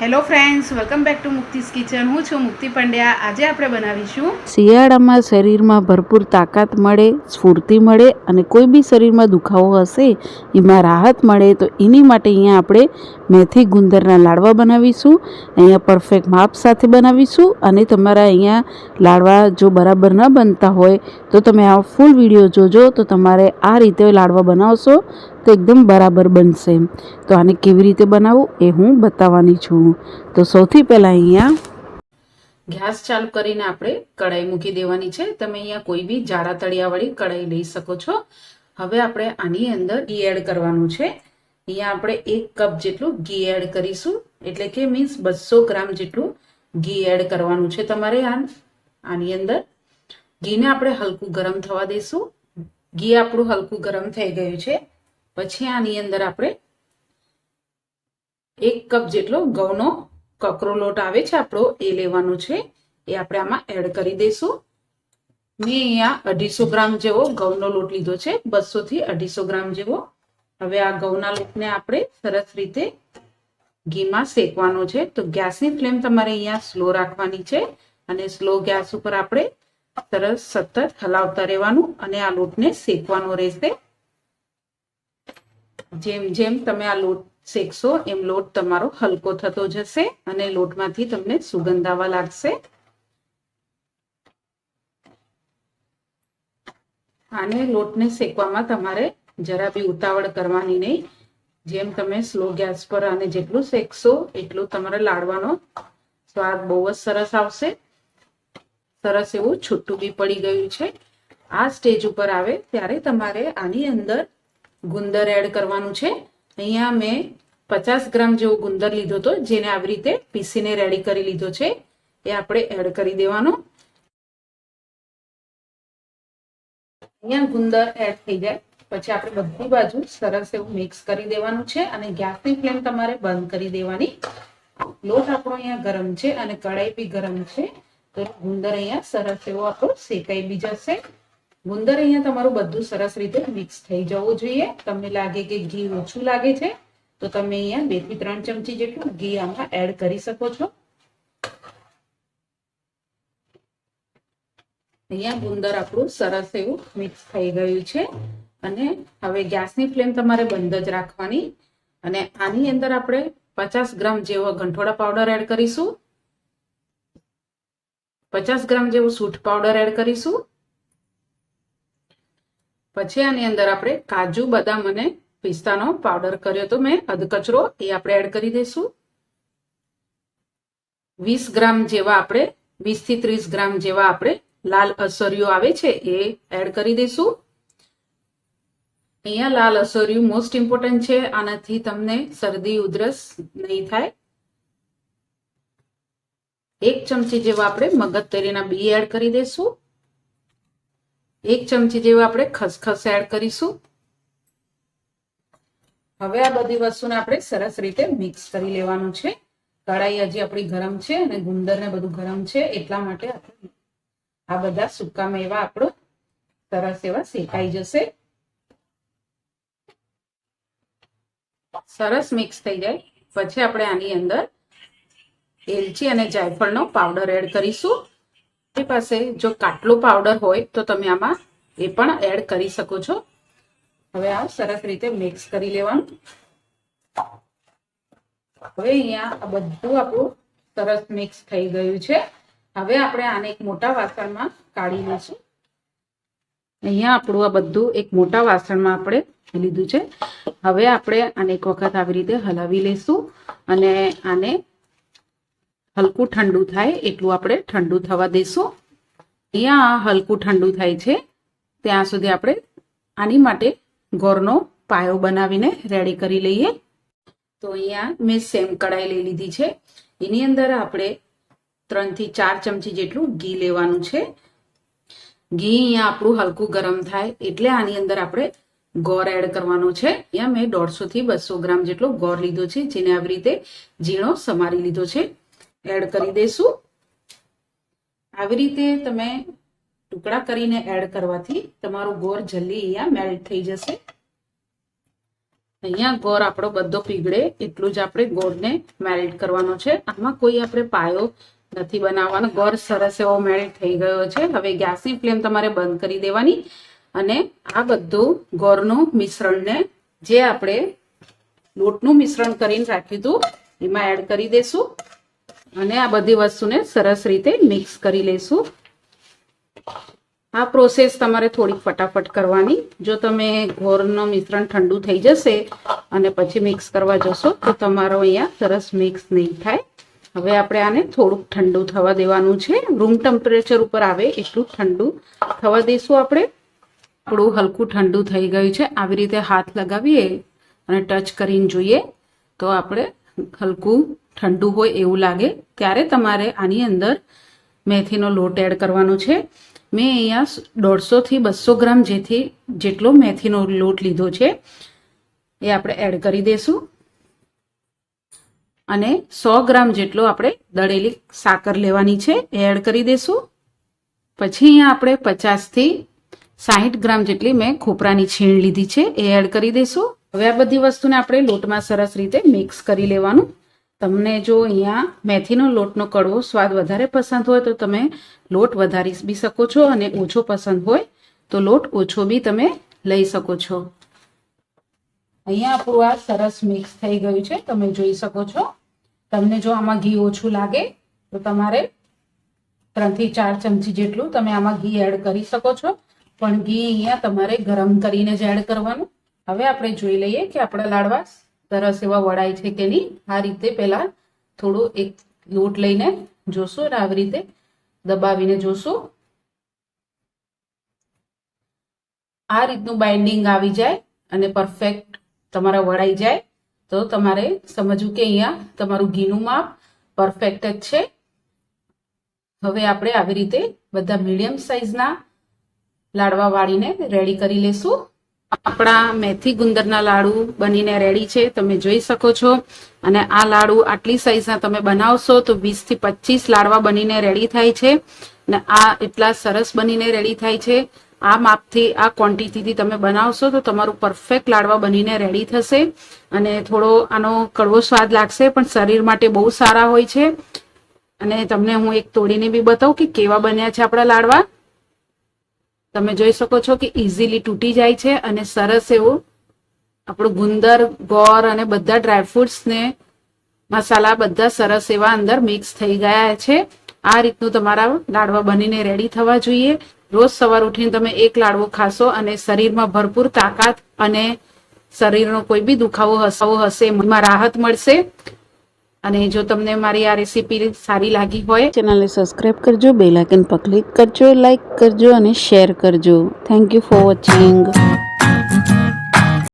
Hello friends, welcome back to મુક્તિસ kitchen. હું છું મુક્તિ પંડ્યા. આજે આપણે બનાવીશું શિયાળામાં શરીરમાં ભરપૂર તાકાત મળે, સ્ફૂર્તિ મળે અને કોઈ બી શરીરમાં દુખાવો હશે એમાં રાહત મળે. તો એની માટે અહીંયા આપણે મેથી ગુંદરના લાડવા બનાવીશું. અહીંયા પરફેક્ટ માપ સાથે બનાવીશું. અને તમારા અહીંયા લાડવા જો બરાબર ન બનતા હોય તો તમે આ ફૂલ વિડીયો જોજો, તો તમારે આ રીતે લાડવા બનાવશો તો એકદમ બરાબર બનશે. તો આને કેવી રીતે બનાવવું એ હું બતાવવાની છું. તો સૌથી પહેલાં અહીંયા ગેસ ચાલુ કરીને આપણે કઢાઈ મૂકી દેવાની છે. તમે અહીંયા કોઈ બી જાડા તળિયાવાળી કઢાઈ લઈ શકો છો. હવે આપણે આની અંદર ઘી એડ કરવાનું છે. અહીંયા આપણે 1 કપ જેટલું ઘી એડ કરીશું, એટલે કે મીન્સ 200 ગ્રામ જેટલું ઘી એડ કરવાનું છે તમારે. આની અંદર ઘીને આપણે હલકું ગરમ થવા દઈશું. ઘી આપણું હલકું ગરમ થઈ ગયું છે. પછી આની અંદર આપણે 1 કપ જેટલો ઘઉંનો કકરો લોટ આવે છે આપણો, એ લેવાનો છે. એ આપણે આમાં એડ કરી દઈશું. મેં અહીંયા 250 ગ્રામ જેવો ઘઉંનો લોટ લીધો છે, 200 થી 250 ગ્રામ જેવો. હવે આ ઘઉંના લોટને આપણે સરસ રીતે ઘીમાં શેકવાનો છે. તો ગેસની ફ્લેમ તમારે અહીંયા સ્લો રાખવાની છે અને સ્લો ગેસ ઉપર આપણે સરસ સતત હલાવતા રહેવાનું અને આ લોટને શેકવાનો રહેશે. જેમ જેમ તમે આ લોટ શેકશો એમ લોટ તમારો હલકો થતો જશે અને લોટમાંથી તમને સુગંધ આવવા લાગશે. આને લોટને શેકવામાં તમારે જરા બી ઉતાવળ કરવાની નહીં. જેમ તમે સ્લો ગેસ પર આને જેટલું શેકશો એટલું તમારા લાડવાનો સ્વાદ બહુ જ સરસ આવશે. સરસ એવું છૂટું બી પડી ગયું છે. આ સ્ટેજ ઉપર આવે ત્યારે તમારે આની અંદર ગુંદર એડ કરવાનું છે. અહીંયા મેં 50 ગ્રામ જેવો ગુંદર લીધો હતો, જેને આવી રીતે પીસીને રેડી કરી લીધો છે. એ આપણે એડ કરી દેવાનો. અહીંયા ગુંદર એડ થઈ જાય પછી આપણે બધી બાજુ સરસ એવું મિક્સ કરી દેવાનું છે અને ગેસની ફ્લેમ તમારે બંધ કરી દેવાની. લોટ આપણો અહીંયા ગરમ છે અને કઢાઈ બી ગરમ છે, તો ગુંદર અહીંયા સરસ એવો આપણો શેકાઈ બી જશે. ગુંદર અહીંયા તમારું બધું સરસ રીતે મિક્સ થઈ જવું જોઈએ. તમને લાગે કે ઘી ઓછું લાગે છે તો તમે અહીંયા 2 થી 3 ચમચી જેટલું ઘી આમાં એડ કરી શકો છો. અહીંયા ગુંદર આપણું સરસ એવું મિક્સ થઈ ગયું છે અને હવે ગેસની ફ્લેમ તમારે બંધ જ રાખવાની. અને આની અંદર આપણે 50 ગ્રામ જેવો ગંઠોડા પાવડર એડ કરીશું, 50 ગ્રામ જેવો સૂંઠ પાવડર એડ કરીશું. પછી આની અંદર આપણે કાજુ, બદામ અને પિસ્તાનો પાવડર કર્યો તો મેં અધકચરો, એ આપણે એડ કરી દઈશું. 20 ગ્રામ જેવા આપણે 20 થી 30 ગ્રામ જેવા આપણે લાલ અસરિયું આવે છે એ એડ કરી દઈશું. અહીંયા લાલ અસરિયું મોસ્ટ ઇમ્પોર્ટન્ટ છે. આનાથી તમને શરદી ઉધરસ નહીં થાય. 1 ચમચી જેવા આપણે મગજતરીના બી એડ કરી દઈશું. 1 ચમચી જેવા આપણે ખસખસ એડ કરીશું. હવે આ બધી વસ્તુને આપણે સરસ રીતે મિક્સ કરી લેવાનું છે. કઢાઈ હજી આપણી ગરમ છે અને ગુંદર ને બધું ગરમ છે, એટલા માટે આ બધા સૂકા મેવા આપણો સરસ એવા શેકાઈ જશે. સરસ મિક્સ થઈ જાય પછી આપણે આની અંદર એલચી અને જાયફળનો પાવડર એડ કરીશું. તમારી પાસે જો કાટલો પાવડર હોય તો તમે આમાં એ પણ એડ કરી શકો છો. હવે આ સરસ રીતે મિક્સ કરી લેવાનું. હવે અહીંયા આ બધું આપણું સરસ મિક્સ થઈ ગયું છે. હવે આપણે આને એક મોટા વાસણમાં કાઢી લઈશું. અહીંયા આપણું આ બધું એક મોટા વાસણમાં આપણે લીધું છે. હવે આપણે આને એક વખત આવી રીતે હલાવી લઈશું અને આને હલકું ઠંડુ થાય એટલું આપણે ઠંડુ થવા દઈશું. અહીંયા હલકું ઠંડુ થાય છે ત્યાં સુધી આપણે આની માટે ગોળનો પાયો બનાવીને રેડી કરી લઈએ. તો અહીંયા મેં સેમ કઢાઈ લઈ લીધી છે. એની અંદર આપણે 3 થી 4 ચમચી જેટલું ઘી લેવાનું છે. ઘી અહીંયા આપણું હલકું ગરમ થાય એટલે આની અંદર આપણે ગોળ એડ કરવાનો છે. અહીંયા મેં 150 થી 200 ગ્રામ જેટલો ગોળ લીધો છે, જેને આવી રીતે ઝીણો સમારી લીધો છે. એડ કરી દઈશું. આવી રીતે તમે ટુકડા કરીને એડ કરવાથી તમારું ગોળ જલ્દી અહીંયા મેલ્ટ થઈ જશે. અહીંયા ગોળ આપણો બધો પીગળે એટલું જ આપણે ગોળને મેલ્ટ કરવાનો છે. આમાં કોઈ આપણે પાયો નથી બનાવવાનો. ગોળ સરસ એવો મેલ્ટ થઈ ગયો છે. હવે ગેસની ફ્લેમ તમારે બંધ કરી દેવાની અને આ બધું ગોળનું મિશ્રણને જે આપણે લોટનું મિશ્રણ કરીને રાખ્યું હતું એમાં એડ કરી દેશું અને આ બધી વસ્તુને સરસ રીતે મિક્સ કરી લઈશું. આ પ્રોસેસ તમારે થોડીક ફટાફટ કરવાની. જો તમે ગોળનું મિશ્રણ ઠંડુ થઈ જશે અને પછી મિક્સ કરવા જશો તો તમારો અહીંયા સરસ મિક્સ નહીં થાય. હવે આપણે આને થોડુંક ઠંડુ થવા દેવાનું છે. રૂમ ટેમ્પરેચર ઉપર આવે એટલું ઠંડુ થવા દઈશું આપણે. આપણું હલકું ઠંડુ થઈ ગયું છે. આવી રીતે હાથ લગાવીએ અને ટચ કરીને જોઈએ તો આપણે હલકું ઠંડુ હોય એવું લાગે ત્યારે તમારે આની અંદર મેથીનો લોટ એડ કરવાનો છે. મેં અહીંયા 150 થી 200 ગ્રામ જેટલો મેથીનો લોટ લીધો છે એ આપણે એડ કરી દઈશું અને 100 ગ્રામ જેટલો આપણે દળેલી સાકર લેવાની છે એ એડ કરી દઈશું. પછી અહીંયા આપણે 50 થી 60 ગ્રામ જેટલી મેં ખોપરાની છીણ લીધી છે એ એડ કરી દઈશું. હવે આ બધી વસ્તુને આપણે લોટમાં સરસ રીતે મિક્સ કરી લેવાનું. તમને જો અહીંયા મેથીનો લોટનો કડવો સ્વાદ વધારે પસંદ હોય તો તમે લોટ વધારી બી શકો છો અને ઓછો પસંદ હોય તો લોટ ઓછો બી તમે લઈ શકો છો. અહીંયા આપણું આ સરસ મિક્સ થઈ ગયું છે. તમે જોઈ શકો છો. તમને જો આમાં ઘી ઓછું લાગે તો તમારે 3 થી 4 ચમચી જેટલું તમે આમાં ઘી એડ કરી શકો છો, પણ ઘી અહીંયા તમારે ગરમ કરીને જ એડ કરવાનું. હવે આપણે જોઈ લઈએ કે આપણા લાડવા સરસ એવા વળાય છે કે નહીં. આ રીતે પહેલા થોડું એક લોટ લઈને જોશું અને આવી રીતે દબાવીને જોશું. આ રીતનું બાઇન્ડિંગ આવી જાય અને પરફેક્ટ તમારા વળાઈ જાય તો તમારે સમજવું કે અહીંયા તમારું ઘીનું માપ પરફેક્ટ જ છે. હવે આપણે આવી રીતે બધા મીડિયમ સાઇઝના લાડવા વાળીને રેડી કરી લેશું. આપણા મેથી ગુંદરના લાડુ બનીને રેડી છે. તમે જોઈ શકો છો. અને આ લાડુ આટલી સાઈઝના તમે બનાવશો તો 20 થી 25 લાડવા બનીને રેડી થાય છે. અને આ એટલા સરસ બનીને રેડી થાય છે. આ માપથી આ ક્વોન્ટિટીથી તમે બનાવશો તો તમારું પરફેક્ટ લાડવા બનીને રેડી થશે. અને થોડો આનો કડવો સ્વાદ લાગશે પણ શરીર માટે બહુ સારા હોય છે. અને તમને હું એક તોડીને બી બતાવું કે કેવા બન્યા છે આપણા લાડવા. તમે જોઈ શકો છો કે ઇઝીલી તૂટી જાય છે અને સરસ એવું આપણું ગુંદર, ગોળ અને બધા ડ્રાયફ્રૂટ્સ ને મસાલા બધા સરસ એવા અંદર મિક્સ થઈ ગયા છે. આ રીતનું તમારા લાડવા બનીને રેડી થવા જોઈએ. રોજ સવાર ઉઠીને તમે એક લાડવો ખાશો અને શરીરમાં ભરપૂર તાકાત અને શરીરનો કોઈ બી દુખાવો હશે એમાં રાહત મળશે. અને જો તમને મારી આ રેસીપી સારી લાગી હોય ચેનલને સબસ્ક્રાઇબ કરજો, બેલ આઇકન પર ક્લિક કરજો, લાઇક કરજો અને શેર કરજો. Thank you for watching.